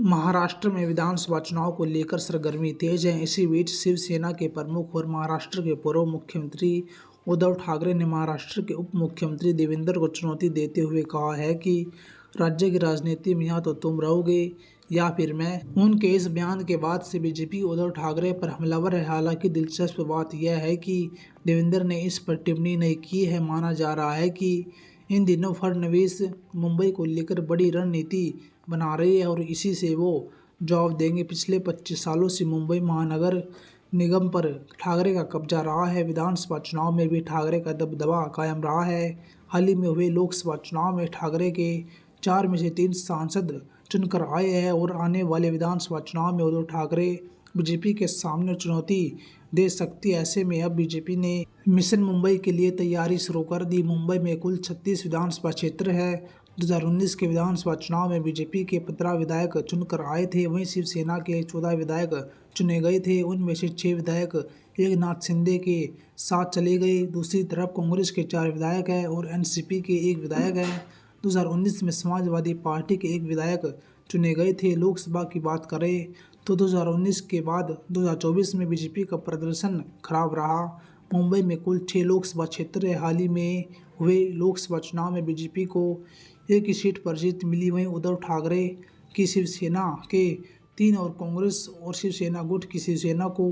महाराष्ट्र में विधानसभा चुनाव को लेकर सरगर्मी तेज है। इसी बीच शिवसेना के प्रमुख और महाराष्ट्र के पूर्व मुख्यमंत्री उद्धव ठाकरे ने महाराष्ट्र के उप मुख्यमंत्री देवेंद्र को चुनौती देते हुए कहा है कि राज्य की राजनीति में या तो तुम रहोगे या फिर मैं। उनके इस बयान के बाद से बीजेपी उद्धव ठाकरे पर हमलावर है। हालांकि दिलचस्प बात यह है कि देवेंद्र ने इस पर टिप्पणी नहीं की है। माना जा रहा है कि इन दिनों फडणवीस मुंबई को लेकर बड़ी रणनीति बना रही है और इसी से वो जवाब देंगे। पिछले 25 सालों से मुंबई महानगर निगम पर ठाकरे का कब्जा रहा है। विधानसभा चुनाव में भी ठाकरे का दबदबा कायम रहा है। हाल ही में हुए लोकसभा चुनाव में ठाकरे के 4 में से 3 सांसद चुनकर आए हैं और आने वाले विधानसभा चुनाव में उद्धव ठाकरे बीजेपी के सामने चुनौती दे सकती है। ऐसे में अब बीजेपी ने मिशन मुंबई के लिए तैयारी शुरू कर दी। मुंबई में कुल 36 विधानसभा क्षेत्र है। 2019 के विधानसभा चुनाव में बीजेपी के 15 विधायक चुनकर आए थे। वहीं शिवसेना के 14 विधायक चुने गए थे। उनमें से 6 विधायक एकनाथ शिंदे के साथ चले गए। दूसरी तरफ कांग्रेस के 4 विधायक हैं और एनसीपी के 1 विधायक है। 2019 में समाजवादी पार्टी के 1 विधायक चुने गए थे। लोकसभा की बात करें तो 2019 के बाद 2024 में बीजेपी का प्रदर्शन खराब रहा। मुंबई में कुल 6 लोकसभा क्षेत्र है। हाल ही में हुए लोकसभा चुनाव में बीजेपी को 1 ही सीट पर जीत मिली। वहीं उद्धव ठाकरे की शिवसेना के 3 और कांग्रेस और शिवसेना गुट की शिवसेना को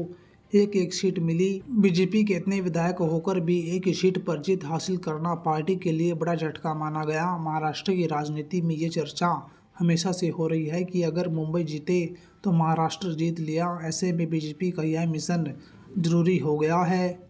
1-1 सीट मिली। बीजेपी के इतने विधायक होकर भी 1 ही सीट पर जीत हासिल करना पार्टी के लिए बड़ा झटका माना गया। महाराष्ट्र की राजनीति में ये चर्चा हमेशा से हो रही है कि अगर मुंबई जीते तो महाराष्ट्र जीत लिया। ऐसे में बीजेपी का यह मिशन जरूरी हो गया है।